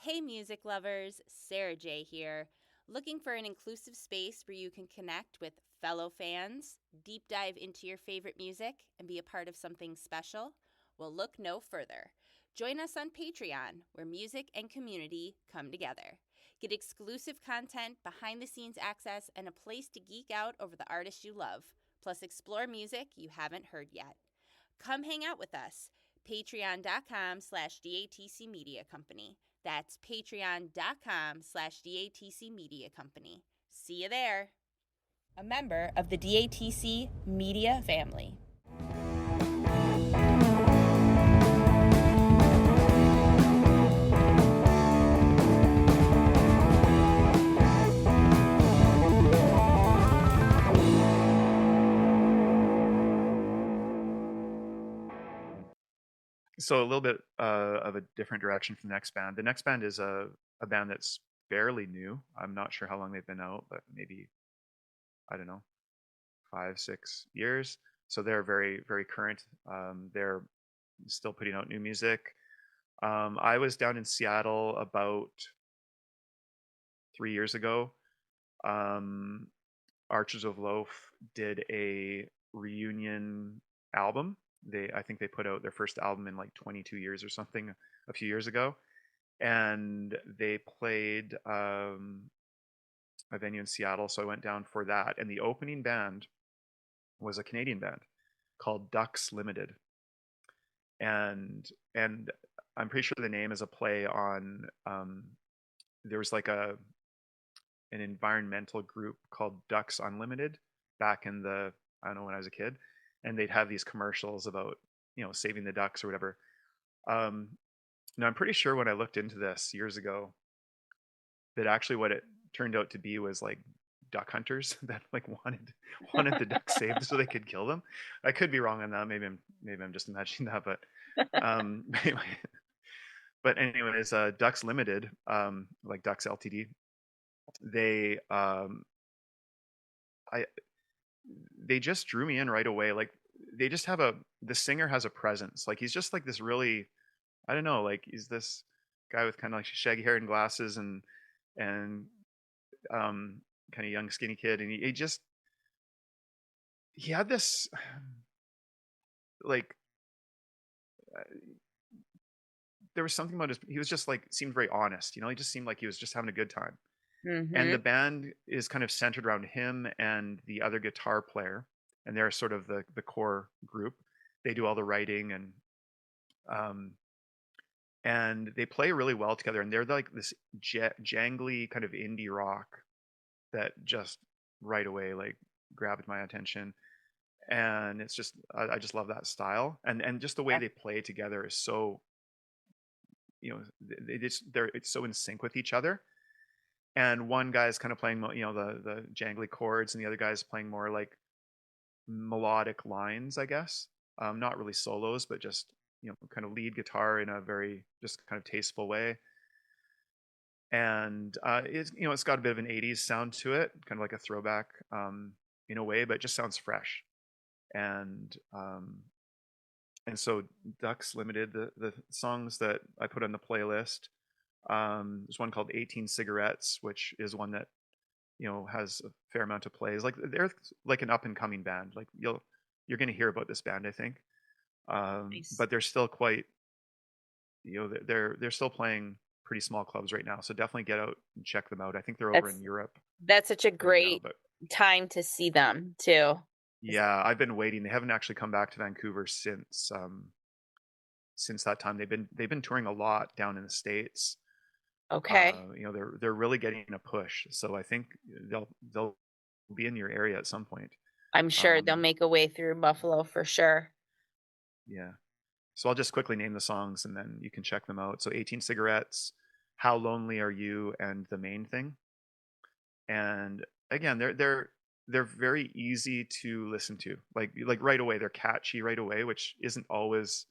Hey, music lovers, Sarah J here. Looking for an inclusive space where you can connect with fellow fans, deep dive into your favorite music, and be a part of something special? Well, look no further. Join us on Patreon, where music and community come together. Get exclusive content, behind the scenes access, and a place to geek out over the artists you love, plus explore music you haven't heard yet. Come hang out with us. Patreon.com/DATC Media Company. That's patreon.com/DATC Media Company. See you there. A member of the DATC Media family. So a little bit of a different direction from the next band. The next band is a band that's fairly new. I'm not sure how long they've been out, but maybe, I don't know, 5, 6 years. So they're very, very current. They're still putting out new music. I was down in Seattle about 3 years ago. Um, Archers of Loaf did a reunion album. I think they put out their first album in like 22 years or something a few years ago, and they played a venue in Seattle. So I went down for that, and the opening band was a Canadian band called Ducks Limited, and I'm pretty sure the name is a play on there was like an environmental group called Ducks Unlimited back in the, I don't know, when I was a kid, and they'd have these commercials about saving the ducks or whatever. Um, Now I'm pretty sure when I looked into this years ago that actually what it turned out to be was like duck hunters that like wanted the ducks saved so they could kill them. I could be wrong on that. Maybe I'm just imagining that, but anyway, Ducks Limited, like Ducks Ltd. They I they just drew me in right away. Like they just have the singer has a presence. Like he's just like this really, I don't know, like he's this guy with kind of like shaggy hair and glasses and kind of young skinny kid, and he had this like uh, there was something about he was just like seemed very honest, he just seemed like he was just having a good time. And Mm-hmm. the band is kind of centered around him and the other guitar player, and they're sort of the core group. They do all the writing, um and they play really well together, and they're like this jangly kind of indie rock that just right away like grabbed my attention. And it's just I just love that style, and just the way they play together is so, they're it's so in sync with each other. And one guy's kind of playing the jangly chords, and the other guy's playing more like melodic lines, I guess. Not really solos, but just kind of lead guitar in a very just kind of tasteful way. And it's got a bit of an 80s sound to it, kind of like a throwback, in a way, but it just sounds fresh. And um and so Ducks Limited, the songs that I put on the playlist, there's one called 18 Cigarettes, which is one that has a fair amount of plays. Like they're like an up and coming band. Like you're going to hear about this band, I think. Nice. But they're still quite, they're still playing pretty small clubs right now. So definitely get out and check them out. I think they're over in That's Europe that's such a right now. great But time to see them too. yeah, I've been waiting. They haven't actually come back to Vancouver since that time. They've been touring a lot down in the States. Okay. They're really getting a push. So I think they'll be in your area at some point. I'm sure they'll Um, make a way through Buffalo for sure. yeah. So I'll just quickly name the songs and then you can check them out. So 18 Cigarettes, How Lonely Are You, and The Main Thing. And again, they're very easy to listen to. Like right away, they're catchy right away, which isn't always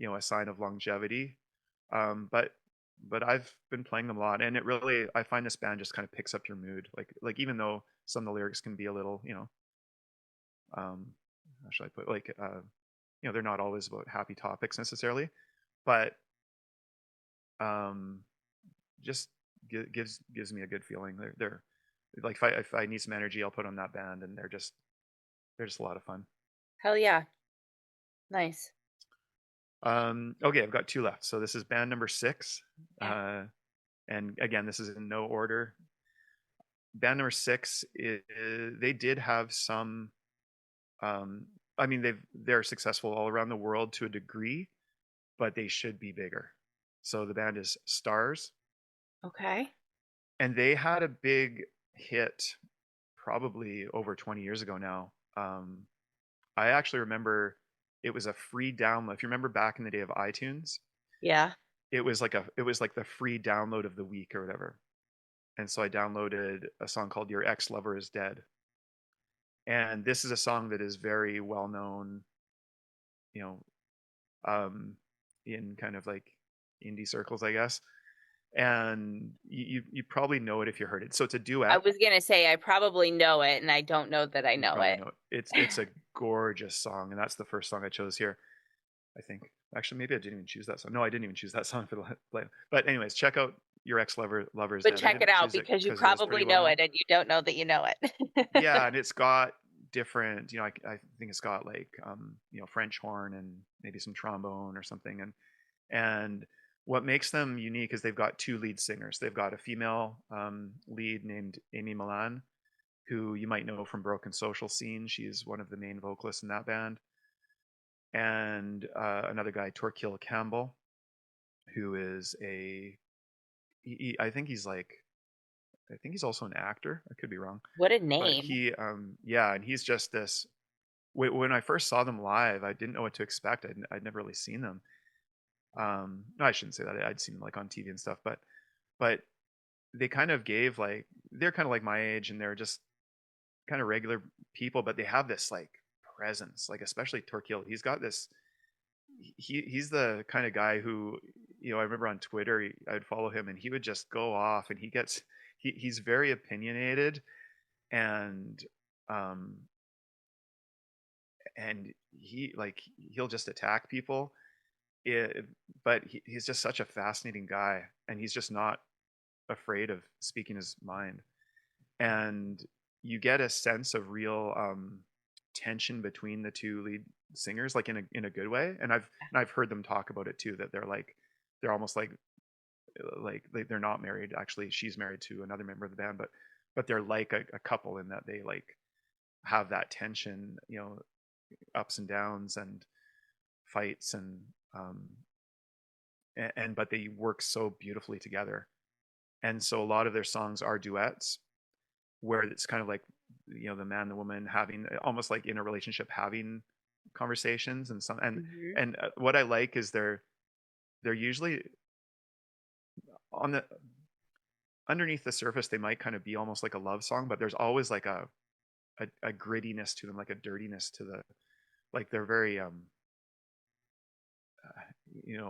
a sign of longevity. But I've been playing them a lot, and it really, I find this band just kind of picks up your mood. Like even though some of the lyrics can be a little, um, how should I put, like they're not always about happy topics necessarily, but um just gives me a good feeling. They're like if I need some energy, I'll put on that band, and they're just a lot of fun. Hell yeah. Nice. Okay, I've got two left. So this is band number 6. Yeah. And again, this is in no order. Band number 6 is, they did have some. Um, I mean, they're successful all around the world to a degree, but they should be bigger. So the band is Stars, Okay. and they had a big hit probably over 20 years ago now. I actually remember it was a free download. If you remember back in the day of iTunes, Yeah. it was like the free download of the week or whatever. And so I downloaded a song called Your Ex Lover Is Dead. And this is a song that is very well known, you know, in kind of like indie circles, I guess. And you probably know it if you heard it. So it's a I duet. was gonna say I probably know it, and I don't know that I You know probably it. know it. It's a gorgeous song, and that's the first song I chose here. I think actually maybe I didn't even choose that song. No, I didn't even choose that song for the play. But anyways, check out Your Ex Lover Is But Dead. I check it didn't out choose it because you because it was pretty probably well know known. it, and you don't know that you know it. Yeah, and it's got different, I think it's got like French horn and maybe some trombone or something. And what makes them unique is they've got two lead singers. They've got a female lead named Amy Milan, who you might know from Broken Social Scene. She's one of the main vocalists in that band. And another guy, Torquil Campbell, who is I think he's like, I think he's also an actor. I could be wrong, What a but name. yeah, and he's just this. When I first saw them live, I didn't know what to expect. I'd never really seen them. No, I shouldn't say that. I'd seen them like on TV and stuff, but they kind of gave like, they're kind of like my age, and they're just kind of regular people, but they have this like presence, like especially Torquil. He's got this. He's the kind of guy who, I remember on Twitter, I'd follow him, and he would just go off, and he's very opinionated, and um and he'll just attack people. But he's just such a fascinating guy, and he's just not afraid of speaking his mind. And you get a sense of real tension between the two lead singers, like in a good way. And I've heard them talk about it too, that they're almost they're not married. Actually, she's married to another member of the band, but they're like a couple in that they like have that tension, ups and downs and fights, um, and but they work so beautifully together. And so a lot of their songs are duets, where it's kind of like, the man and the woman having almost like in a relationship, having conversations. And some Hmm. and what I like is they're usually on the underneath the surface, they might kind of be almost like a love song, but there's always like a grittiness to them, like a dirtiness to the, like they're very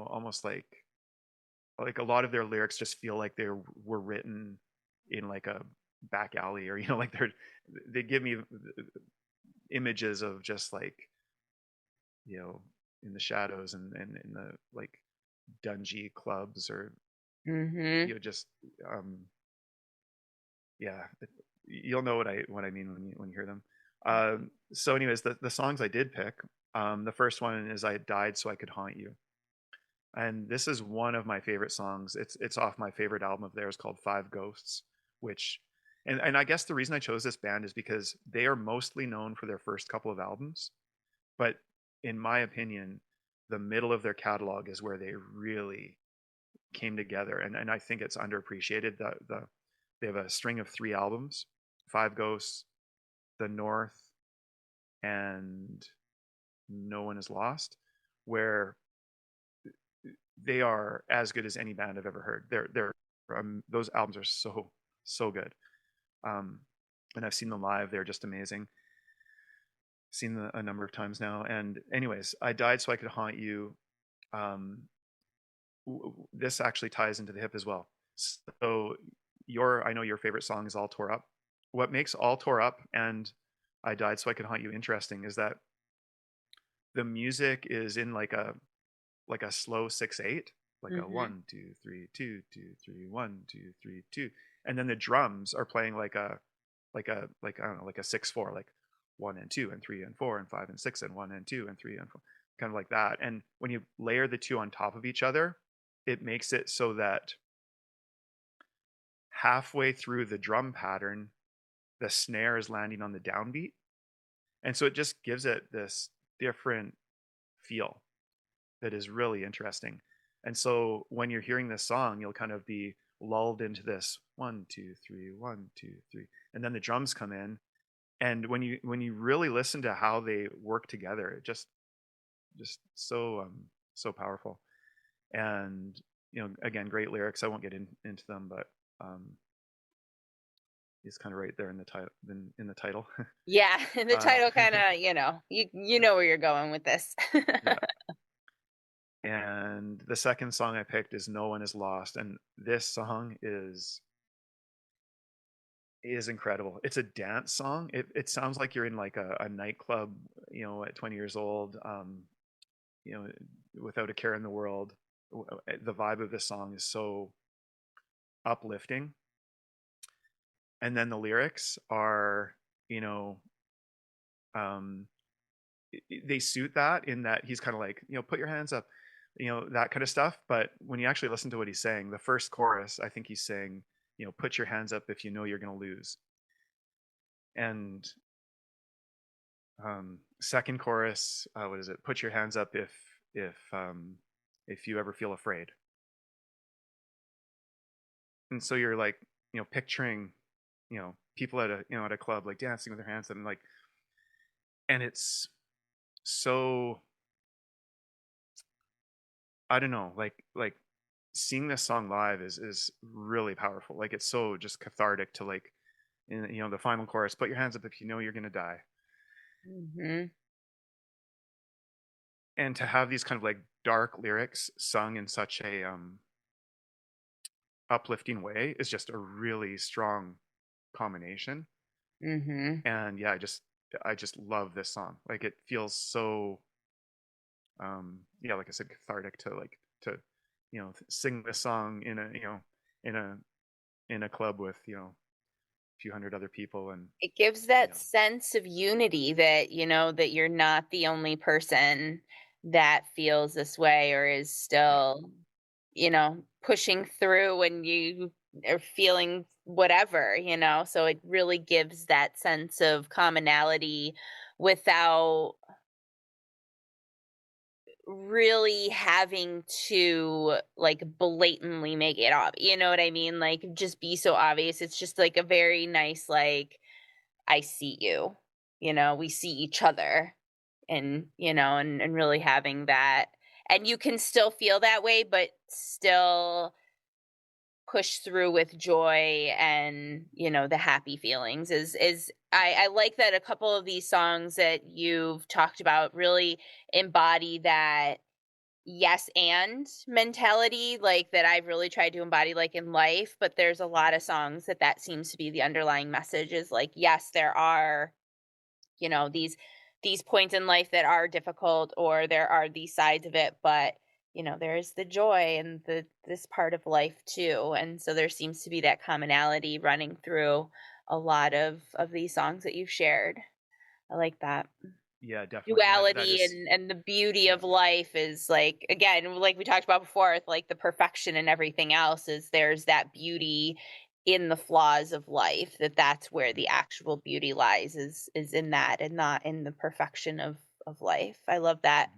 almost like a lot of their lyrics just feel like were written in like a back alley, or like they give me images of just like, you know in the shadows, and in the like dungy clubs, or Hmm. just um yeah, you'll know what I mean when you hear them. So anyways, the songs I did pick, the first one is I Died So I Could Haunt You. And this is one of my favorite songs. It's off my favorite album of theirs called Five Ghosts, which, and I guess the reason I chose this band is because they are mostly known for their first couple of albums, but in my opinion, the middle of their catalog is where they really came together, and I think it's underappreciated. They have a string of 3 albums: Five Ghosts, The North, and No One Is Lost, where they are as good as any band I've ever heard. Those albums are so good. Um, and I've seen them live; they're just amazing. Seen them a number of times now. And anyways, I Died So I Could Haunt You. Um, this actually ties into the hip as well. So I know your favorite song is All Tore Up. What makes All Tore Up and I Died So I Could Haunt You interesting is that the music is in like a slow 6/8, like a Mm-hmm. 1 2 3 2 2 3 1 2 3 2, and then the drums are playing like I don't know, like a 6/4, like 1 and 2 and 3 and 4 and 5 and 6 and 1 and 2 and 3 and 4, kind of like that. And when you layer the two on top of each other, it makes it so that halfway through the drum pattern, the snare is landing on the downbeat, and so it just gives it this different feel that is really interesting. And so when you're hearing this song, you'll kind of be lulled into this 1 2 3 1 2 3, and then the drums come in. And when you really listen to how they work together, it just so powerful. And again, great lyrics. I won't get into them, but it's kind of right there in the title. In the title. Yeah, the uh, title kind of, you know where you're going with this. yeah. And the second song I picked is "No One Is Lost," and this song is incredible. It's a dance song. It sounds like you're in like a nightclub, at 20 years old, you know, without a care in the world. The vibe of this song is so uplifting. And then the lyrics are, you know, um, they suit that, in that he's kind of like, put your hands up, that kind of stuff. But when you actually listen to what he's saying, the first chorus, I think he's saying, put your hands up if you know you're going to lose. And second chorus, what is it? Put your hands up if you ever feel afraid. And so you're like, picturing, people at a club like dancing with their hands up, and like, and it's so, I don't know, like seeing this song live is really powerful. Like it's so just cathartic to like, the final chorus, put your hands up if you know you're gonna die, Hmm. and to have these kind of like dark lyrics sung in such a uplifting way is just a really strong combination. Hmm. And yeah, I just love this song. Like it feels so yeah, like I said, cathartic to like to sing this song in a in a in a club with a few hundred other people. And It gives you that know sense of unity that, that you're not the only person that feels this way or is yeah, still, pushing through when you are feeling whatever, So it really gives that sense of commonality without really having to like blatantly make it obvious. You know what I mean? Like just be so obvious. It's just like a very nice, like, I see you, we see each other, and, and really having that. And you can still feel that way, but still push through with joy and, the happy feelings is I like that a couple of these songs that you've talked about really embody that yes and mentality, like that I've really tried to embody like in life. But there's a lot of songs that seems to be the underlying message is like, yes, there are, these points in life that are difficult, or there are these sides of it, but there's the joy and this part of life too. And so there seems to be that commonality running through a lot of these songs that you've shared. I like that yeah, definitely. And that duality, is, and the beauty yeah. of life is like, again, like we talked about before, with like the perfection and everything else, is there's that beauty in the flaws of life, that's where the actual beauty lies, is in that and not in the perfection of life. I love that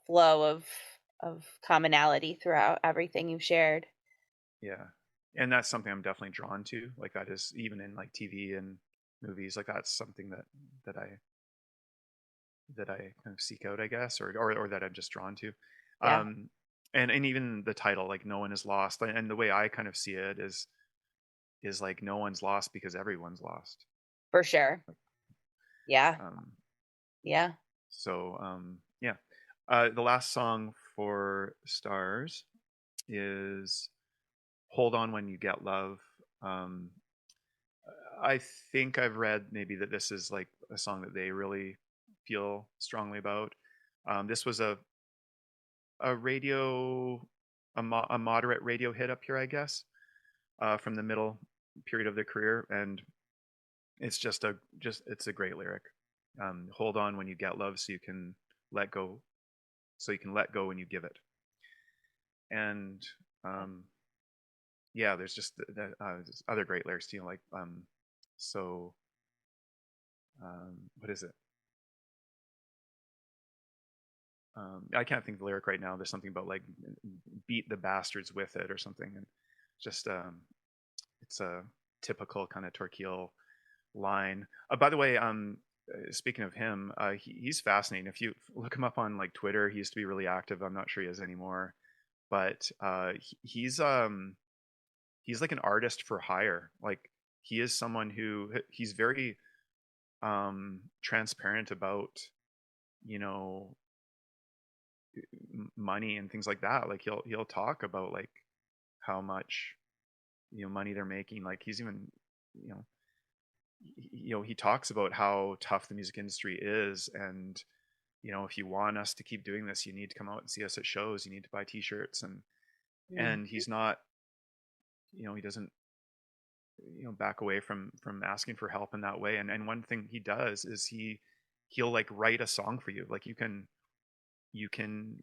flow of commonality throughout everything you've shared. Yeah, and that's something I'm definitely drawn to. Like that is even in like TV and movies. Like that's something that I that I kind of seek out, I guess, or that I'm just drawn to. Yeah, Um, and even the title, like "No One Is Lost," and the way I kind of see it is like no one's lost because everyone's lost. for sure. Yeah. Um, Yeah. so yeah, the last song for Stars is "Hold On When You Get Love." Um, I think I've read maybe that this is like a song that they really feel strongly about. This was a radio. a moderate radio hit up here, I guess, from the middle period of their career, and it's it's a great lyric. Hold on when you get love, so you can let go, so you can let go when you give it. And um, yeah, there's just there's other great lyrics too, like so what is it? I can't think of the lyric right now. There's something about like beat the bastards with it or something, and just it's a typical kind of Torquil line. By the way, speaking of him, he's fascinating. If you look him up on like Twitter, he used to be really active. I'm not sure he is anymore, but he's like an artist for hire. Like he is someone who he's very transparent about, you know, money and things like that. Like he'll talk about like how much, you know, money they're making. Like he's even, you know, he talks about how tough the music industry is, and you know, if you want us to keep doing this, you need to come out and see us at shows, you need to buy t-shirts. Mm. And he's not, you know, he doesn't, you know, back away from asking for help in that way. And one thing he does is he'll like write a song for you. Like you can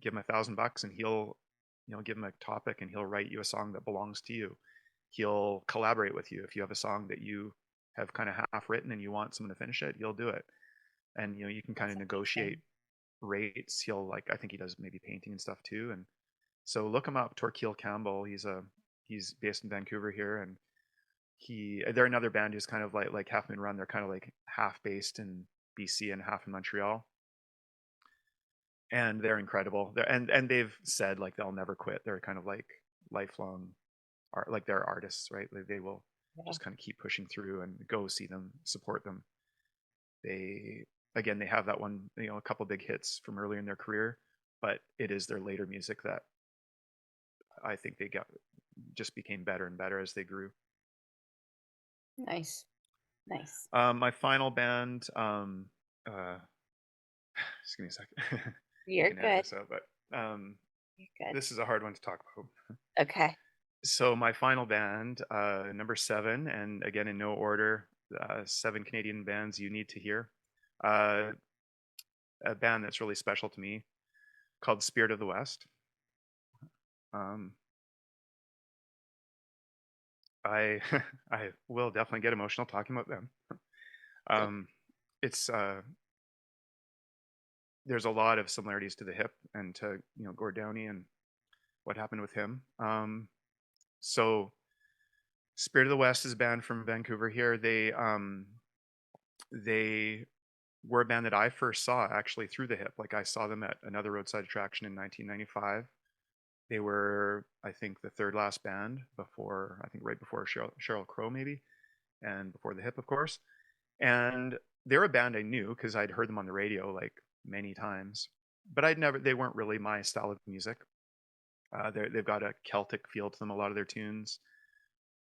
give him $1,000 and he'll, you know, give him a topic and he'll write you a song that belongs to you. He'll collaborate with you if you have a song that you have kind of half written and you want someone to finish it, he'll do it. And you know, you can kind That's of negotiate amazing. rates. He'll like, I think he does maybe painting and stuff too. And so look him up, Torquil Campbell. He's based in Vancouver here, and they're another band who's kind of like Half Moon Run. They're kind of like half based in BC and half in Montreal, and they're incredible. And they've said like they'll never quit. They're kind of like lifelong art, like they're artists, right? They will Yeah. just kind of keep pushing through and go see them, support them. They again, they have that one, you know, a couple big hits from earlier in their career, but it is their later music that I think they got just became better and better as they grew. Nice. Nice. My final band, uh, just give me a second. You You're can edit good. this out, but You're good. this is a hard one to talk about. Okay. So my final band, number 7, and again in no order, 7 Canadian bands you need to hear. Uh, a band that's really special to me called Spirit of the West. Um, I I will definitely get emotional talking about them. Um, it's there's a lot of similarities to the Hip and to, you know, Gord Downie and what happened with him. So Spirit of the West is a band from Vancouver here. They were a band that I first saw actually through the Hip. Like I saw them at another roadside attraction in 1995. They were, I think, the third last band before, I think right before Sheryl Crow maybe, and before the Hip, of course. And they're a band I knew because I'd heard them on the radio like many times, but they weren't really my style of music. They've got a Celtic feel to them, a lot of their tunes.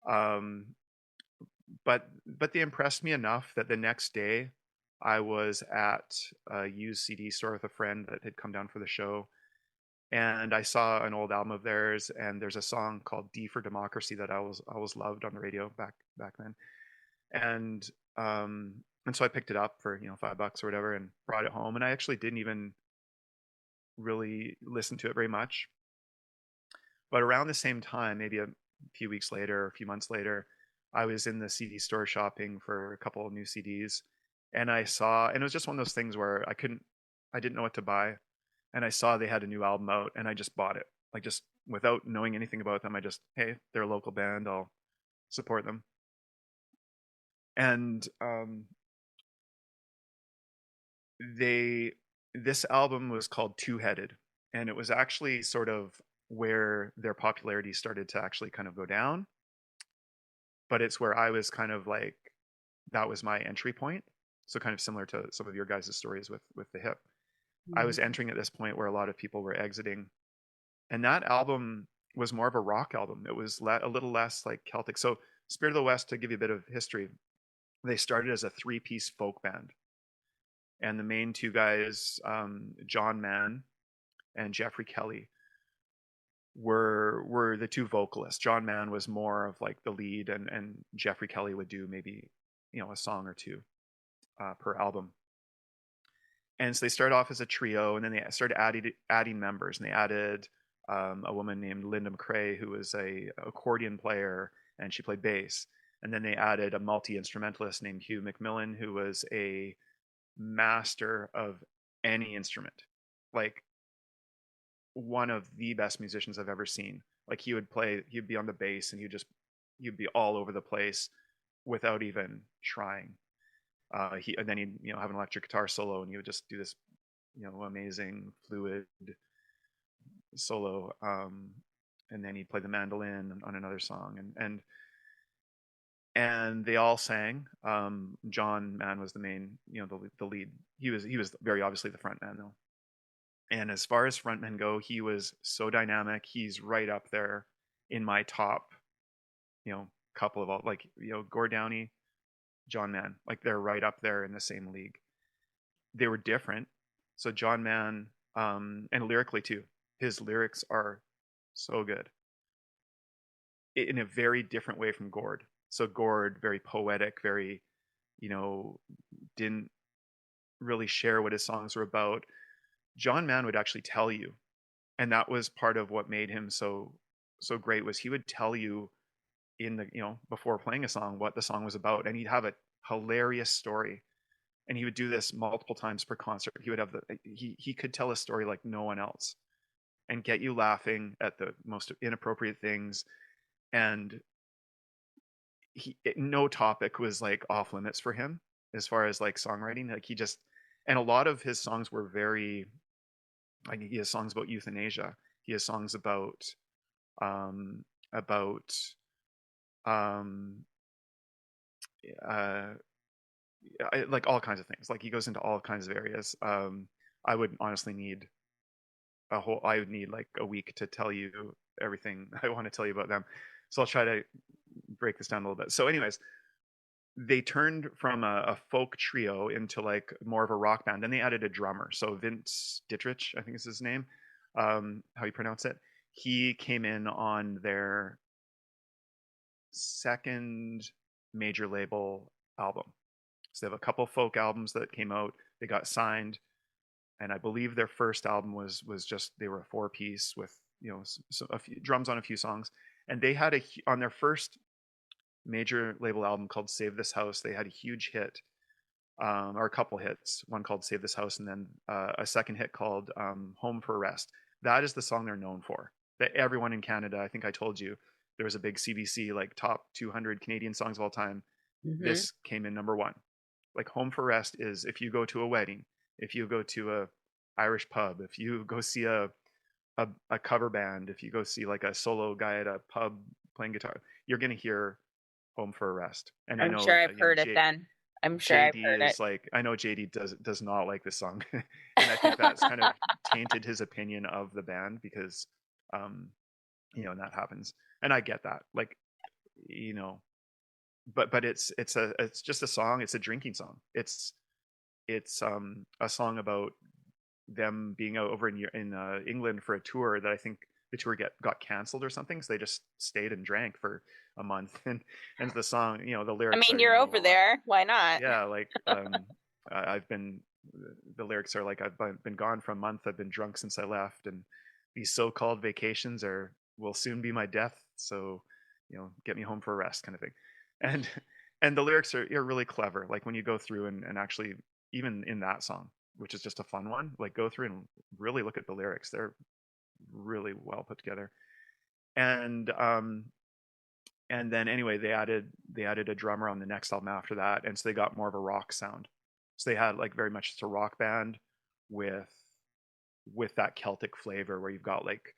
Um, but they impressed me enough that the next day I was at a used CD store with a friend that had come down for the show, and I saw an old album of theirs, and there's a song called "D for Democracy" that I always loved on the radio back then, and and so I picked it up for, you know, $5 or whatever and brought it home, and I actually didn't even really listen to it very much. But around the same time, maybe a few weeks later, a few months later, I was in the CD store shopping for a couple of new CDs, and and it was just one of those things where I didn't know what to buy, and I saw they had a new album out, and I just bought it, like just without knowing anything about them. I just, hey, they're a local band, I'll support them. And they this album was called Two Headed, and it was actually sort of where their popularity started to actually kind of go down, but it's where I was kind of like, that was my entry point. So kind of similar to some of your guys' stories with the Hip. I was Mhm. entering at this point where a lot of people were exiting, and that album was more of a rock album. It was a little less like Celtic. So Spirit of the West, to give you a bit of history, they started as a three-piece folk band, and the main two guys, John Mann and Jeffrey Kelly, were the two vocalists. John Mann was more of like the lead, and Jeffrey Kelly would do maybe a song or two per album. And so they started off as a trio, and then they started adding members, and they added a woman named Linda McRae, who was a accordion player, and she played bass. And then they added a multi-instrumentalist named Hugh McMillan, who was a master of any instrument, like one of the best musicians I've ever seen. Like he'd be on the bass, and he'd be all over the place without even trying. And then he'd have an electric guitar solo, and he would just do this amazing fluid solo. And then he'd play the mandolin on another song, and they all sang. John Mann was the main, the lead. He was very obviously the front man though. And as far as frontmen go, he was so dynamic. He's right up there in my top, couple of all, like, Gord Downie, John Mann, like they're right up there in the same league. They were different. So John Mann, and lyrically too, his lyrics are so good in a very different way from Gord. So Gord, very poetic, very, didn't really share what his songs were about. John Mann would actually tell you, and that was part of what made him so great, was he would tell you in the before playing a song what the song was about, and he'd have a hilarious story, and he would do this multiple times per concert. He would have he could tell a story like no one else and get you laughing at the most inappropriate things, and no topic was like off limits for him as far as like songwriting. Like and a lot of his songs were very, like, he has songs about euthanasia. He has songs um about um uh like all kinds of things. Like he goes into all kinds of areas. I would honestly need I would need like a week to tell you everything I want to tell you about them. So I'll try to break this down a little bit. So anyways, they turned from a folk trio into like more of a rock band. Then they added a drummer. So Vince Dittrich, I think is his name, how you pronounce it. He came in on their second major label album. So they have a couple folk albums that came out. They got signed, and I believe their first album was just, they were a 4-piece with a few drums on a few songs. And they had on their first major label album called Save This House, they had a huge hit, or a couple hits. One called Save This House, and then a second hit called Home for Rest. That is the song they're known for. That everyone in Canada, I think I told you, there was a big CBC like top 200 Canadian songs of all time. Mm-hmm. This came in number one. Like Home for Rest is, if you go to a wedding, if you go to a Irish pub, if you go see a cover band, if you go see like a solo guy at a pub playing guitar, you're gonna hear Home for a Rest. And I I'm know sure I've heard it then. I'm sure I've JD heard it. is like, I know JD does not like this song, and I think that's kind of tainted his opinion of the band, because and that happens, and I get that, like, but it's just a song. It's a drinking song. It's a song about them being over in England for a tour that I think the tour got canceled or something. So they just stayed and drank for a month, and the song, the I lyrics mean, are, you're over there. Why not? yeah, like I've been, the lyrics are like, I've been gone for a month. I've been drunk since I left, and these so-called vacations will soon be my death. So, get me home for a rest, kind of thing. And and the lyrics are really clever. Like when you go through and actually, even in that song, which is just a fun one, like go through and really look at the lyrics. They're really well put together. And then anyway, they added a drummer on the next album after that, and so they got more of a rock sound. So they had like very much just a rock band with that Celtic flavor, where you've got like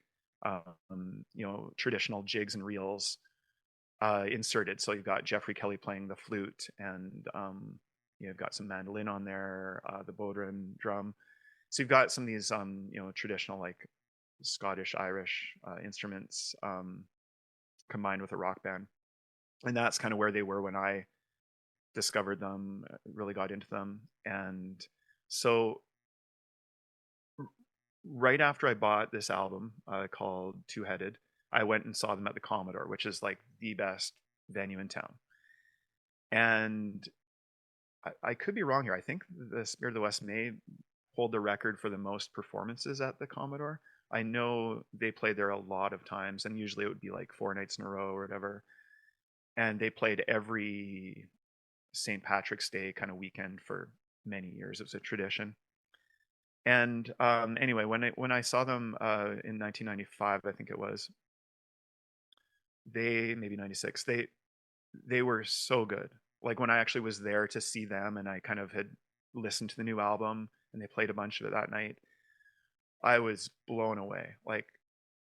traditional jigs and reels inserted. So you've got Jeffrey Kelly playing the flute, and you've got some mandolin on there, the bodhran drum. So you've got some of these traditional like Scottish Irish instruments combined with a rock band, and that's kind of where they were when I discovered them, really got into them. And so right after I bought this album called Two Headed, I went and saw them at the Commodore, which is like the best venue in town. And I could be wrong here. I think the Spirit of the West may hold the record for the most performances at the Commodore. I know they played there a lot of times, and usually it would be like 4 nights in a row or whatever. And they played every St. Patrick's Day kind of weekend for many years. It was a tradition. And anyway, when I saw them in 1995, I think it was, they maybe 96. They were so good. Like when I actually was there to see them, and I kind of had listened to the new album, and they played a bunch of it that night. I was blown away. Like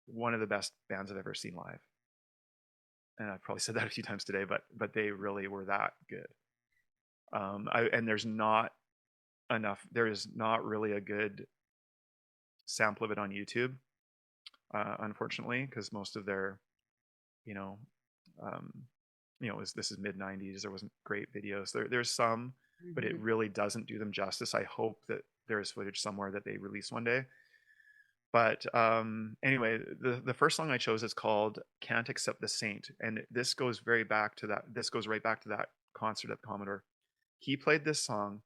one of the best bands I've ever seen live. And I've probably said that a few times today, but they really were that good. And there's not enough. There is not really a good sample of it on YouTube, unfortunately, because most of their, you know, um, this is mid '90s. There wasn't great videos. There's some, but it Hmm. really doesn't do them justice. I hope that there is footage somewhere that they release one day. But anyway, the first song I chose is called "Can't Accept the Saint," and this goes very back to that. This goes right back to that concert at the Commodore. He played this song,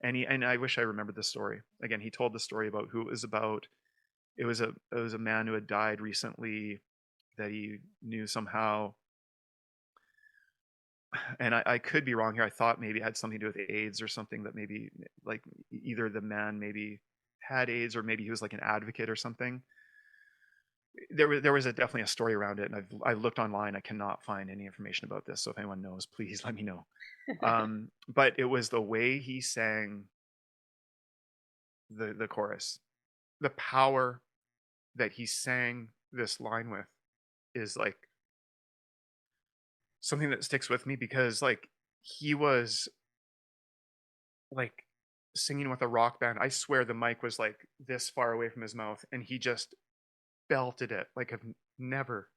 and I wish I remembered the story. Again, he told the story about who it was about. It was a man who had died recently that he knew somehow, and I could be wrong here. I thought maybe it had something to do with AIDS or something, that maybe like either the man maybe had AIDS or maybe he was like an advocate or something. There was definitely a story around it, and I looked online. I cannot find any information about this. So if anyone knows, please let me know. But it was the way he sang the chorus, the power that he sang this line with is like something that sticks with me, because like he was like singing with a rock band. I swear the mic was like this far away from his mouth, and he just belted it. Like I've never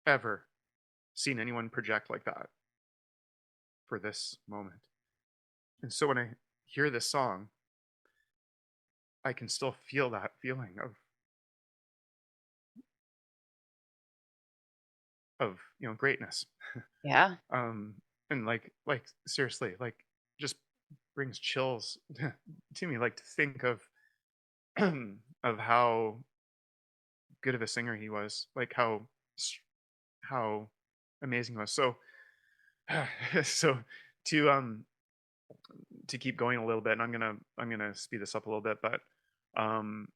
ever seen anyone project like that for this moment. And so when I hear this song, I can still feel that feeling of greatness. Yeah. um and like seriously, like just brings chills to me, like to think of of how good of a singer he was, like how amazing he was. So so to to keep going a little bit, and I'm gonna speed this up a little bit, but um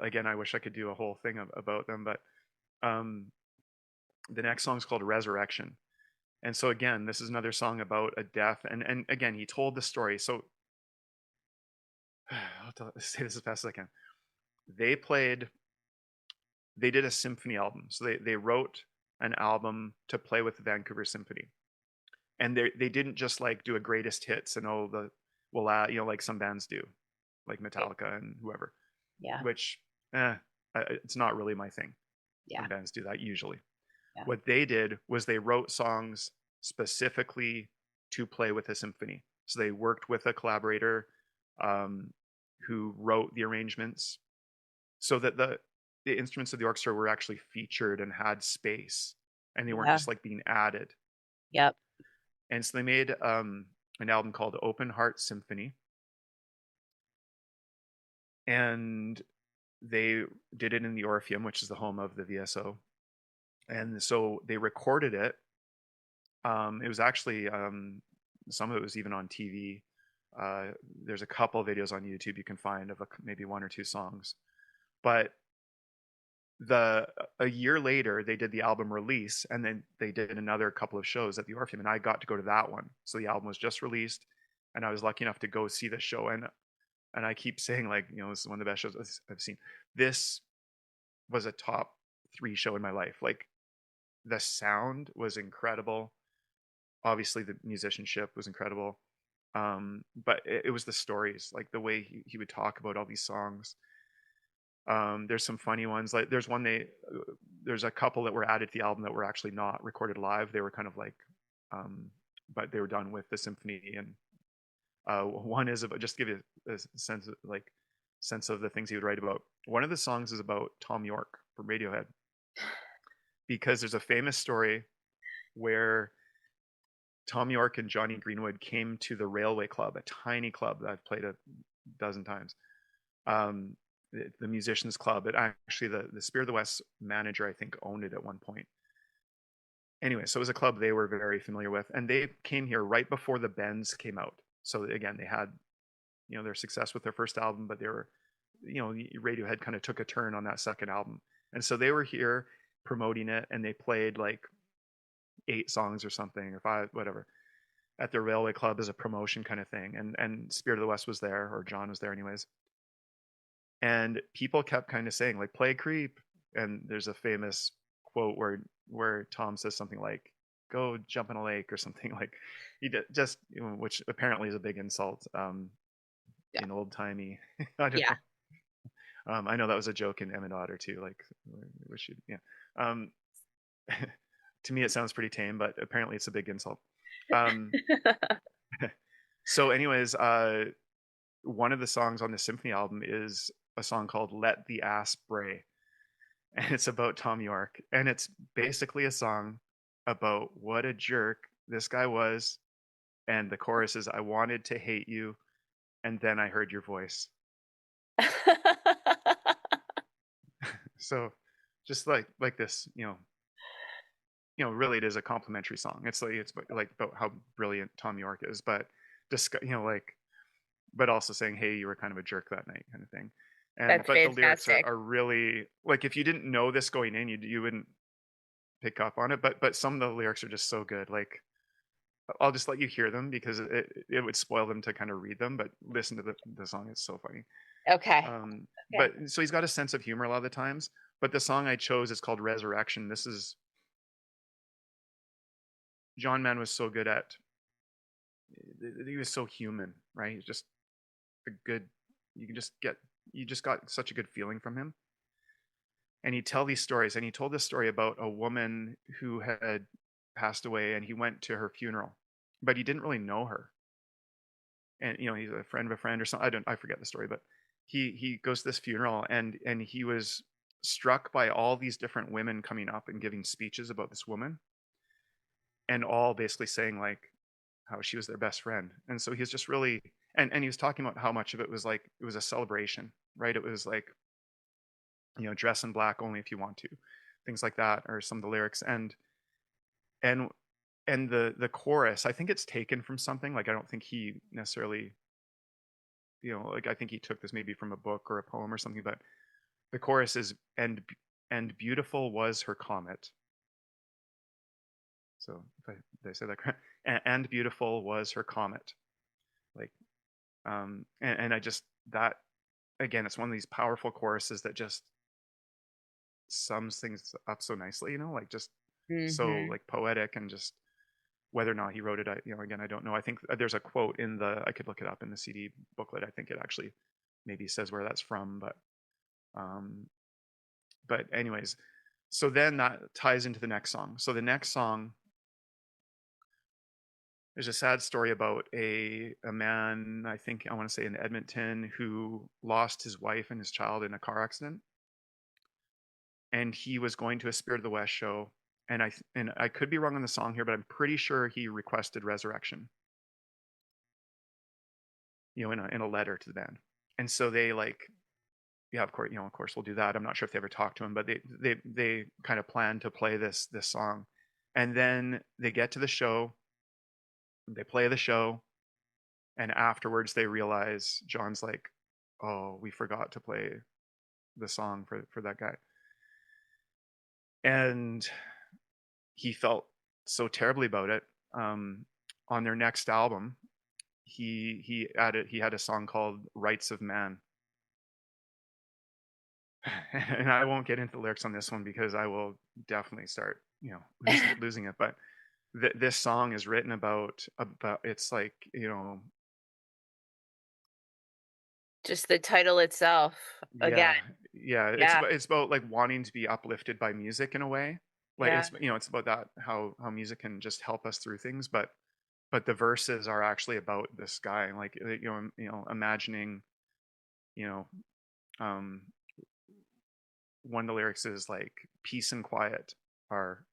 again, I wish I could do a whole thing about them, but um the next song is called Resurrection. And so again, this is another song about a death, and again, he told the story. So say this as fast as I can. They played, they did a symphony album. So they wrote an album to play with the Vancouver Symphony. And they didn't just like do a greatest hits and like some bands do, like Right. Metallica and whoever, Yeah. which it's not really my thing when Yeah. bands do that usually. Yeah. What they did was they wrote songs specifically to play with a symphony. So they worked with a collaborator um, who wrote the arrangements, so that the instruments of the orchestra were actually featured and had space, and they weren't Yeah. just like being added. Yep. And so they made an album called Open Heart Symphony, and they did it in the Orpheum, which is the home of the VSO. And so they recorded it. It was actually some of it was even on TV. Uh, there's a couple of videos on YouTube you can find of maybe one or two songs. But the a year later, they did the album release, and then they did another couple of shows at the Orpheum, and I got to go to that one. So the album was just released, and I was lucky enough to go see the show. And I keep saying, like, this is one of the best shows I've seen. This was a top 3 show in my life. Like the sound was incredible. Obviously, the musicianship was incredible. But it was the stories, like the way he would talk about all these songs. There's some funny ones. Like there's a couple that were added to the album that were actually not recorded live. They were kind of like, um, but they were done with the symphony. And one is about, just to give you a sense of like, sense of the things he would write about. One of the songs is about Tom York from Radiohead, because there's a famous story where Tom York and Johnny Greenwood came to the Railway Club, a tiny club that I've played a dozen times. Um, the Musicians Club. It actually, the Spear of the West manager, I think, owned it at one point. Anyway, so it was a club they were very familiar with, and they came here right before the Bends came out. So again, they had, their success with their first album, but they were, Radiohead kind of took a turn on that second album, and so they were here promoting it, and they played like 8 songs or something, or 5, whatever, at their Railway Club as a promotion kind of thing. And Spirit of the West was there, or John was there anyways. And people kept kind of saying like, play Creep. And there's a famous quote where Tom says something like, go jump in a lake or something. Like he did, just, which apparently is a big insult Yeah. in old timey. I don't Yeah. know. I know that was a joke in Emmett Otter too. Like, wish you, yeah. To me, it sounds pretty tame, but apparently it's a big insult. So, anyways, one of the songs on the Symphony album is a song called "Let the Ass Bray," and it's about Tom York, and it's basically a song about what a jerk this guy was, and the chorus is, "I wanted to hate you, and then I heard your voice." So, just like this, really it is a complimentary song. It's like about how brilliant Tom York is, but but also saying, hey, you were kind of a jerk that night, kind of thing. And That's but the lyrics fantastic. are really like, if you didn't know this going in, you wouldn't pick up on it. But some of the lyrics are just so good. Like, I'll just let you hear them because it would spoil them to kind of read them. But listen to the song; it's so funny. Okay. But so he's got a sense of humor a lot of the times. But the song I chose is called Resurrection. This is John Mann was so good at. He was so human, right? He's just a good. You can just get. You just got such a good feeling from him. And he'd tell these stories. And he told this story about a woman who had passed away, and he went to her funeral, but he didn't really know her. And he's a friend of a friend or something. I forget the story, but he goes to this funeral, and he was struck by all these different women coming up and giving speeches about this woman, and all basically saying like how she was their best friend. And so he's just really, and he was talking about how much of it was like, it was a celebration, right? It was like, dress in black only if you want to, things like that, or some of the lyrics. And and the chorus, I think it's taken from something. Like, I don't think he necessarily, like, I think he took this maybe from a book or a poem or something, but the chorus is, and beautiful was her comet. So did I say that correct? And beautiful was her comet. Like, and I just, that, again, it's one of these powerful choruses that just sums things up so nicely, like just so like poetic, and just whether or not he wrote it, again, I don't know. I think there's a quote I could look it up in the CD booklet. I think it actually maybe says where that's from, um, but anyways, so then that ties into the next song. So the next song, there's a sad story about a man, I think I want to say in Edmonton, who lost his wife and his child in a car accident, and he was going to a Spirit of the West show, and I could be wrong on the song here, but I'm pretty sure he requested Resurrection, in a letter to the band. And so they like, yeah, of course we'll do that. I'm not sure if they ever talked to him, but they kind of planned to play this song. And then they get to the show, they play the show, and afterwards they realize, John's like, oh, we forgot to play the song for that guy. And he felt so terribly about it. On their next album, he had a song called Rights of Man. And I won't get into the lyrics on this one because I will definitely start, losing it. But this song is written about it's like, Just the title itself again. yeah, Yeah. it's about like wanting to be uplifted by music in a way. Like, Yeah. it's about that, how music can just help us through things. But the verses are actually about this guy, like, imagining you know, um, one of the lyrics is like peace and quiet are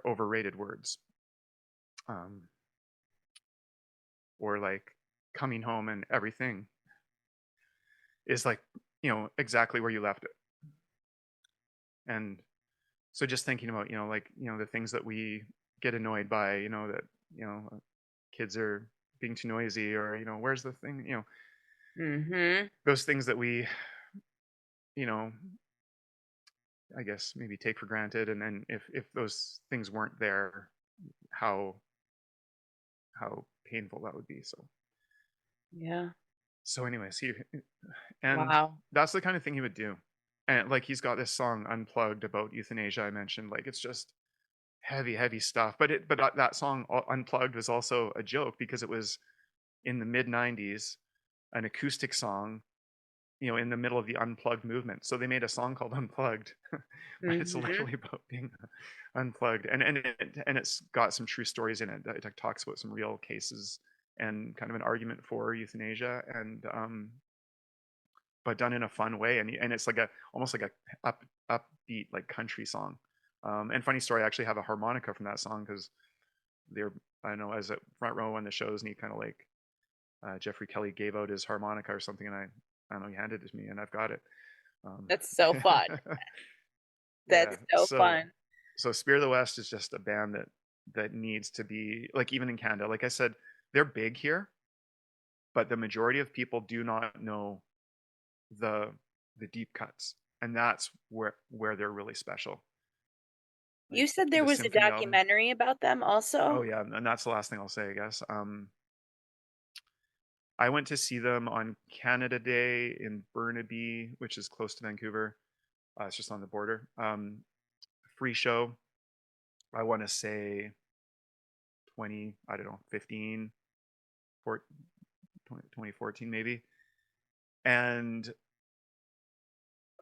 overrated words, um, or like coming home and everything is like, exactly where you left it. And so just thinking about, like, the things that we get annoyed by, that, kids are being too noisy, or, where's the thing, those things that we, you know, I guess maybe take for granted. And then if those things weren't there, how painful that would be. Yeah. So anyways, and Wow. that's the kind of thing he would do. And like he's got this song Unplugged about euthanasia I mentioned. Like it's just heavy stuff. But that song Unplugged was also a joke because it was in the mid 90s, an acoustic song, in the middle of the unplugged movement. So they made a song called Unplugged, but it's Mhm. literally about being unplugged. And it's got some true stories in it. It talks about some real cases and kind of an argument for euthanasia, and but done in a fun way. And it's like almost like a upbeat like country song. And funny story, I actually have a harmonica from that song because they're, I don't know, as a front row on the shows, and he kind of like Jeffrey Kelly gave out his harmonica or something, and I don't know, he handed it to me, and I've got it. That's so fun. Yeah. That's so fun. So Spear of the West is just a band that needs to be like, even in Canada. Like I said, they're big here, but the majority of people do not know the deep cuts, and that's where they're really special. Like You said there the was a symphony albums. documentary about them Oh also? yeah, and that's the last thing I'll say, I guess. I went to see them on Canada Day in Burnaby, which is close to Vancouver. It's just on the border. Free show. I want to say 20, I don't know, 15, 2014 maybe. And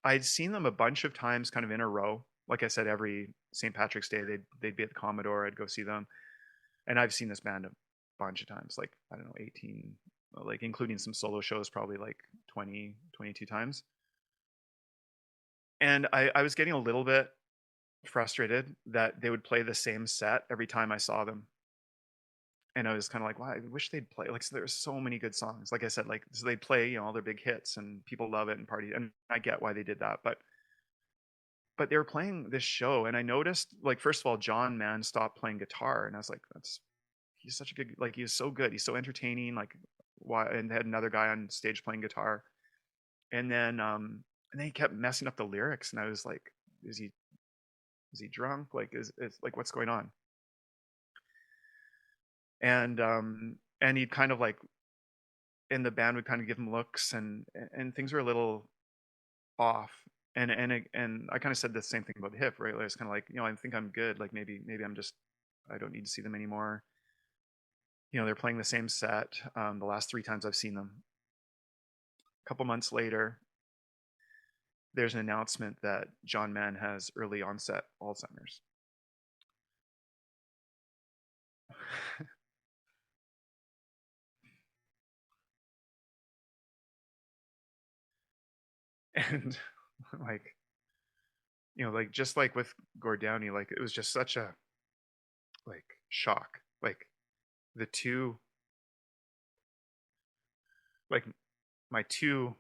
I'd seen them a bunch of times kind of in a row. Like I said, every St. Patrick's Day, they'd be at the Commodore. I'd go see them. And I've seen this band a bunch of times, like, I don't know, 18, like including some solo shows, probably like 20, 22 times. And I was getting a little bit frustrated that they would play the same set every time I saw them. And I was kind of like, wow, I wish they'd play. Like, so there's so many good songs. Like I said, like, so they'd play, all their big hits and people love it and party. And I get why they did that. But they were playing this show, and I noticed, like, first of all, John Mann stopped playing guitar. And I was like, he's such a good, like, he's so good. He's so entertaining. Like, why? And they had another guy on stage playing guitar. And then he kept messing up the lyrics. And I was like, is he drunk? Like, is like, what's going on? And he'd kind of like, and the band would kind of give him looks, and things were a little off. And I kind of said the same thing about the hip, right? Like, it's kind of like, I think I'm good. Like, maybe I don't need to see them anymore. They're playing the same set. The last 3 times I've seen them. A couple months later, there's an announcement that John Mann has early onset Alzheimer's. And like, like, just like with Gord Downie, like, it was just such a like shock. Like, the two, like, my two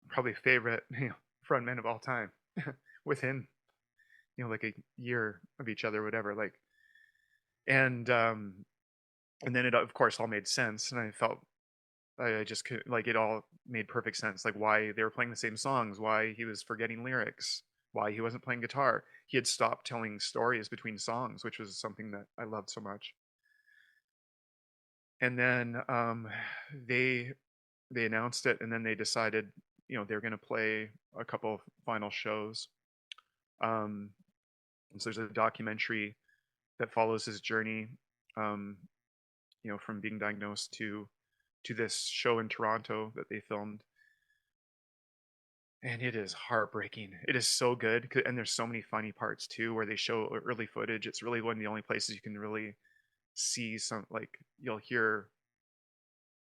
probably favorite, frontmen of all time, within, like a year of each other, whatever. Like, and and then it of course all made sense, and I felt, I just could, like, it all made perfect sense, like why they were playing the same songs, why he was forgetting lyrics, why he wasn't playing guitar. He had stopped telling stories between songs, which was something that I loved so much. And then they they announced it, and then they decided, they're going to play a couple of final shows. And so there's a documentary that follows his journey, um, from being diagnosed to this show in Toronto that they filmed. And it is heartbreaking. It is so good, and there's so many funny parts too, where they show early footage. It's really one of the only places you can really see some, like, you'll hear,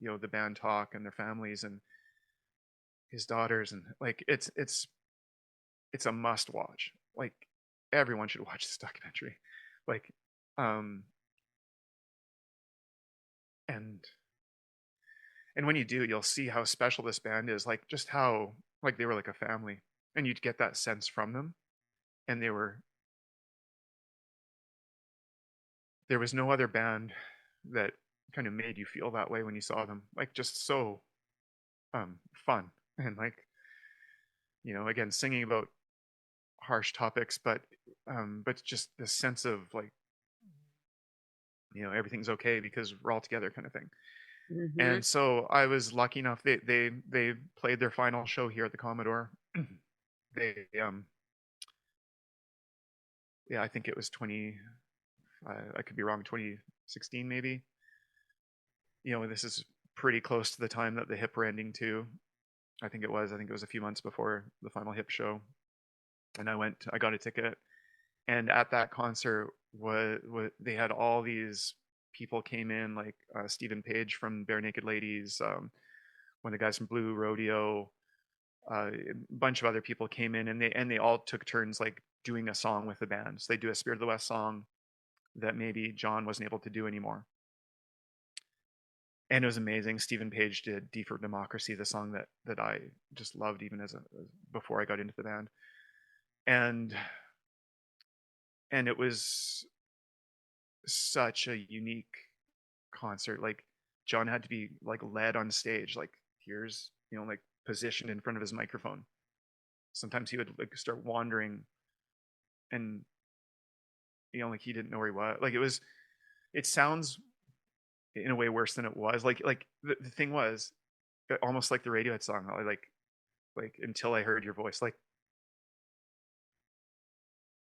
the band talk and their families, his daughters, and like it's a must watch. Like everyone should watch this documentary. Like um and and when you do, you'll see how special this band is, like just how like they were like a family, and you'd get that sense from them. And there was no other band that kind of made you feel that way when you saw them, like just so fun. And like, again, singing about harsh topics, but just the sense of like, everything's okay because we're all together kind of thing. Mm-hmm. And so I was lucky enough, they played their final show here at the Commodore. They yeah, I think it was 20, I could be wrong, 2016 maybe. This is pretty close to the time that the Hip were ending too. I think it was a few months before the final Hip show. And I got a ticket, and at that concert they had all these people came in, like Stephen Page from Bare Naked Ladies, one of the guys from Blue Rodeo, a bunch of other people came in, and they all took turns like doing a song with the band. So they do a Spirit of the West song that maybe John wasn't able to do anymore. And it was amazing. Stephen Page did "D for Democracy," the song that I just loved even before I got into the band. And it was such a unique concert. Like John had to be like led on stage, like here's like positioned in front of his microphone. Sometimes he would like start wandering, and like he didn't know where he was. Like it sounds in a way worse than it was. Like the thing was almost like the Radiohead song, like Until I Heard Your Voice. Like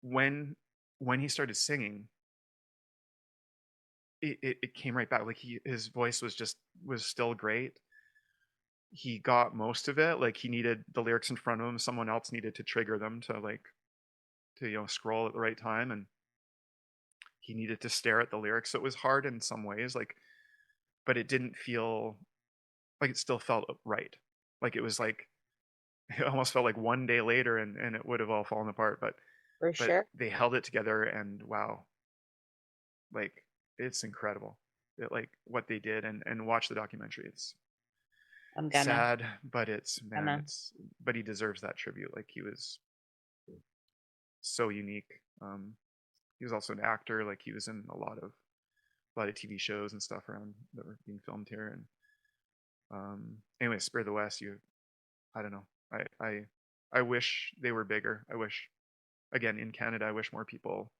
when he started singing, it came right back. Like his voice was still great. He got most of it. Like he needed the lyrics in front of him. Someone else needed to trigger them to scroll at the right time, and he needed to stare at the lyrics. So it was hard in some ways, like, but it didn't feel like, it still felt right. Like it was like it almost felt like one day later, and it would have all fallen apart. For But sure. they held it together, and wow, like it's incredible. Like what they did, and watch the documentary. It's I'm gonna. sad, but it's man, Gonna. but he deserves that tribute. Like he was so unique. He was also an actor. Like he was in a lot of TV shows and stuff around that were being filmed here. And anyway, Spare the West. I don't know. I wish they were bigger. I wish, again, in Canada, I wish more people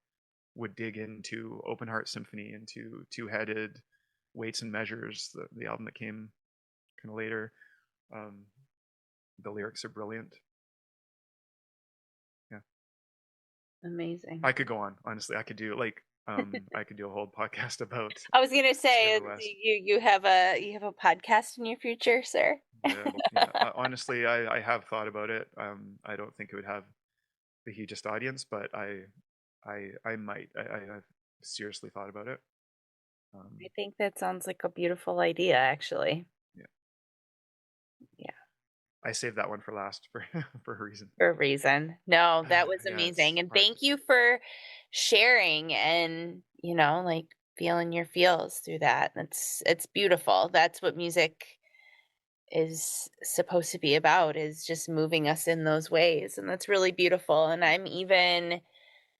would dig into Open Heart Symphony, into Two Headed, Weights and Measures, the album that came kind of later. Um, the lyrics are brilliant. Yeah, Amazing. I could go on. Honestly, I could do I could do a whole podcast about. I was gonna Spare say the West. you have a podcast in your future, sir. Yeah. Honestly, I have thought about it. I don't think it would have the hugest audience, but I might. I've seriously thought about it. I think that sounds like a beautiful idea, actually. Yeah. Yeah. I saved that one for last for a reason. For a reason. No, that was Yeah, amazing. it's And hard. thank you for sharing and, like feeling your feels through that. It's beautiful. That's what music is supposed to be about, is just moving us in those ways. And that's really beautiful. And I'm even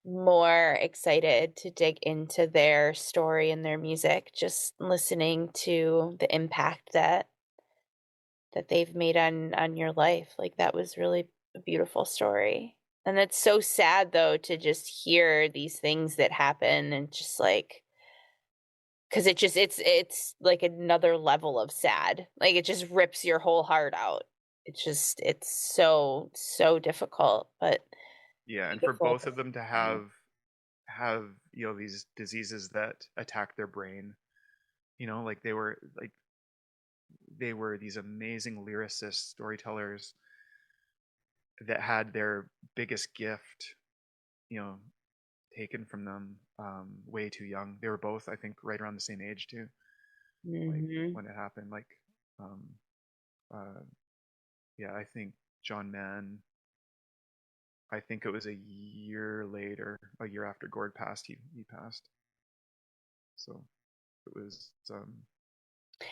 more excited to dig into their story and their music, just listening to the impact that they've made on your life. Like that was really a beautiful story. And it's so sad though to just hear these things that happen, and just like, cuz it's like another level of sad. Like it just rips your whole heart out. It's so difficult, but Yeah, and for beautiful. both of them to have these diseases that attack their brain, like they were these amazing lyricists, storytellers that had their biggest gift, you know, taken from them way too young. They were both, I think, right around the same age too, like Mhm. when it happened. Like, um, uh, yeah, I think John Mann, I think it was a year later, a year after Gord passed, he passed. So it was,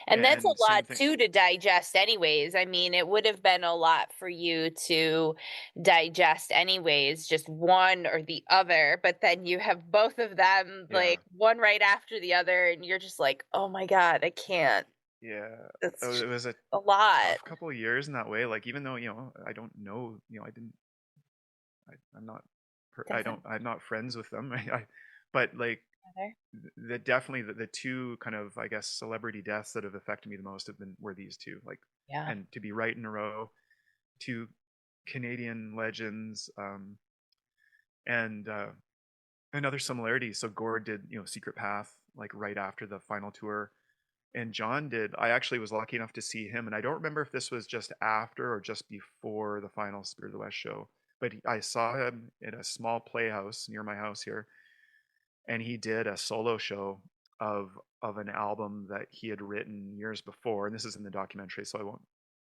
And that's a and same lot thing. too to digest anyways. I mean, it would have been a lot for you to digest anyways, just one or the other, but then you have both of them Yeah, like one right after the other and you're just like, "Oh my god, I can't." yeah. It's It was a a lot. tough couple of years in that way. Like even though I don't know, I didn't, I'm not, Doesn't I'm not friends with them. But like matter. the definitely the two kind of, I guess, celebrity deaths that have affected me the most were these two. Like, Yeah. and to be right in a row, two Canadian legends, and another similarity. So Gord did Secret Path like right after the final tour, and John did. I actually was lucky enough to see him, and I don't remember if this was just after or just before the final Spirit of the West show, but I saw him at a small playhouse near my house here, and he did a solo show of an album that he had written years before, and this is in the documentary, so I won't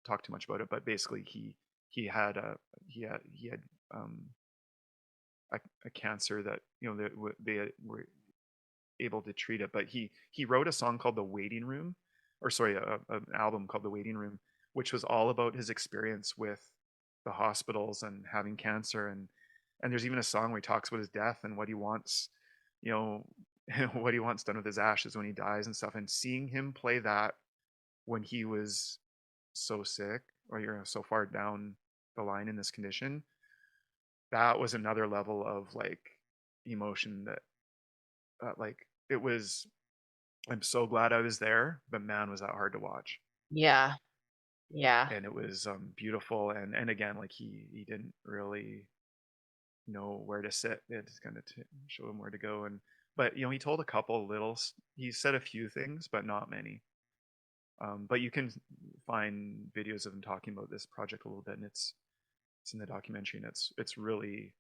talk too much about it. But basically, he had a he had um, a cancer that they were able to treat it, but he wrote a song called "The Waiting Room," or sorry, an album called "The Waiting Room," which was all about his experience with the hospitals and having cancer, and there's even a song where he talks about his death and what he wants, you know, what he wants done with his ashes when he dies and stuff. And seeing him play that when he was so sick or so far down the line in this condition, that was another level of like emotion that like it was. I'm so glad I was there, but man, was that hard to watch. Yeah. Yeah. And it was beautiful, and again, like he didn't really know where to sit. They had to kind of show him where to go, and but he told a couple little. He said a few things, but not many. But you can find videos of him talking about this project a little bit, and it's in the documentary, and it's really,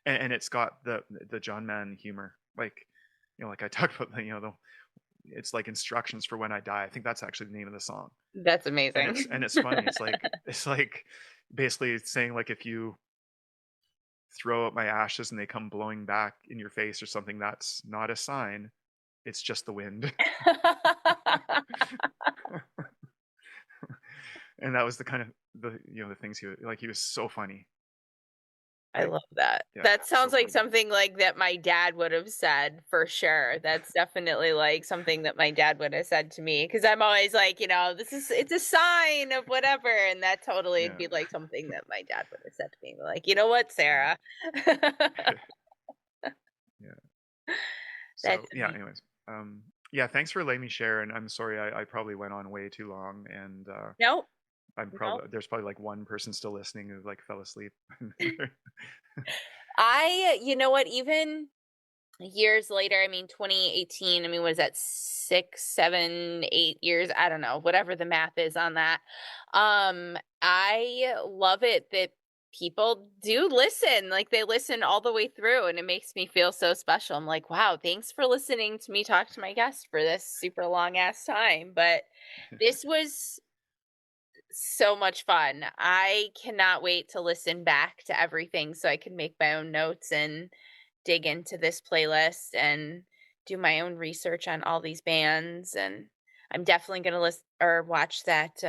and it's got the John Mann humor, like like I talked about the it's like instructions for when I die. I think that's actually the name of the song. That's And amazing. it's funny. It's like basically saying like if you throw out my ashes and they come blowing back in your face or something, that's not a sign. It's just the wind. And that was the kind of the things he was so funny. I Like love that. yeah, That so sounds like funny. something like that my dad would have said for sure. That's definitely like something that my dad would have said to me because I'm always like, it's a sign of whatever. And that totally would Yeah. be like something that my dad would have said to me. Like, you know what, Yeah. Sarah? Yeah. That's So yeah, anyways. Yeah, thanks for letting me share, and I'm sorry I probably went on way too long, and nope, I'm nope. probably there's probably like one person still listening who like fell asleep. You know what, even years later, I mean, 2018, I mean, was that 6, 7, 8 years? I don't know, whatever the math is on that. I love it that people do listen, like they listen all the way through, and it makes me feel so special. I'm like, wow, thanks for listening to me talk to my guest for this super long ass time. But this was so much fun. I cannot wait to listen back to everything so I can make my own notes and dig into this playlist and do my own research on all these bands. And I'm definitely going to listen or watch that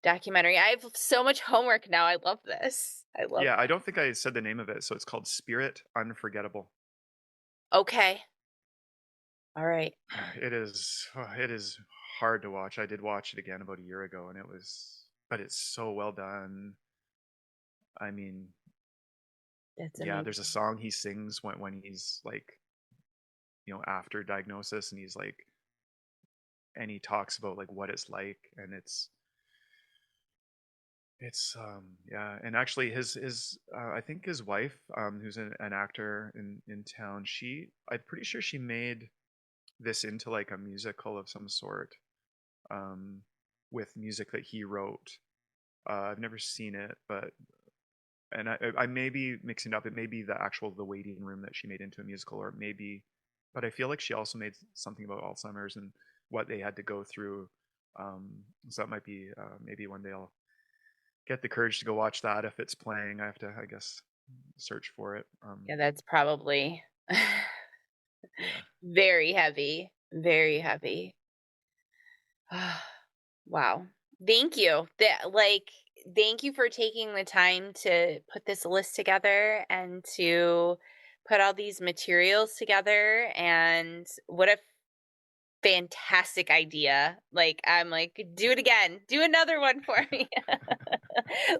documentary. I have so much homework now. I love this. I love Yeah, I don't think I said the name of it, so it's called Spirit Unforgettable. Okay. All right. It is hard to watch. I did watch it again about a year ago, and but it's so well done. I mean, That's yeah, there's a amazing. song he sings when he's like, after diagnosis, and he's like, and he talks about like what it's like, and it's yeah, and actually his I think his wife, who's an actor in town, I'm pretty sure she made this into like a musical of some sort, um with music that he wrote. I've never seen it, but and I may be mixing it up. It may be the waiting room that she made into a musical, or maybe, but I feel like she also made something about Alzheimer's and what they had to go through. So that might be maybe one day get the courage to go watch that if it's playing. I have to, I guess, search for it. Yeah, that's probably Yeah. very heavy. Very heavy. Wow. Thank you. Thank you for taking the time to put this list together and to put all these materials together. And what a fantastic idea. Like, I'm like, do it again. Do another one for me.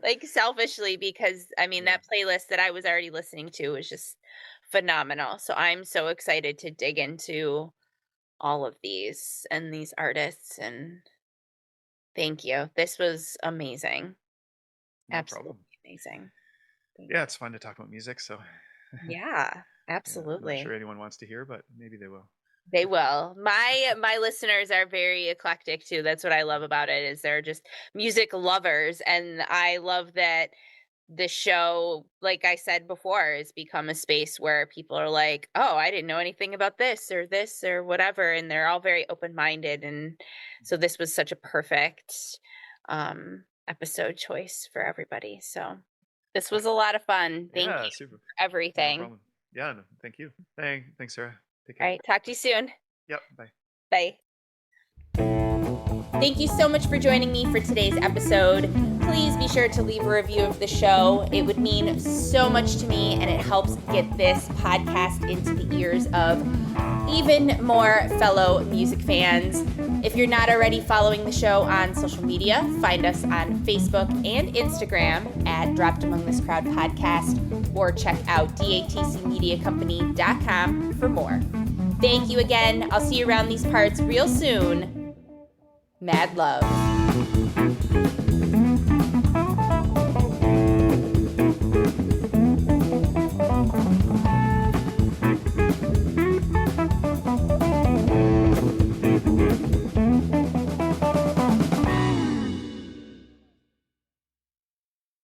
Like, selfishly, because I mean, Yeah. that playlist that I was already listening to was just phenomenal. So I'm so excited to dig into all of these and these artists, and thank you. This was amazing. No Absolutely problem. amazing. Yeah, it's fun to talk about music. So Yeah, yeah, I'm absolutely. not sure anyone wants to hear, but maybe they will. They will. My listeners are very eclectic too. That's what I love about it, is they're just music lovers, and I love that the show, like I said before, has become a space where people are like, "Oh, I didn't know anything about this or whatever," and they're all very open-minded, and so this was such a perfect episode choice for everybody. So this was a lot of fun. Thank Yeah, you super. for No everything. problem. Yeah, no, thank you. Thanks, Sarah. Take All care. right, talk to you soon. Yep, bye. Bye. Thank you so much for joining me for today's episode. Please be sure to leave a review of the show. It would mean so much to me, and it helps get this podcast into the ears of even more fellow music fans. If you're not already following the show on social media, find us on Facebook and Instagram at Dropped Among This Crowd Podcast, or check out datcmediacompany.com for more. Thank you again. I'll see you around these parts real soon. Mad love.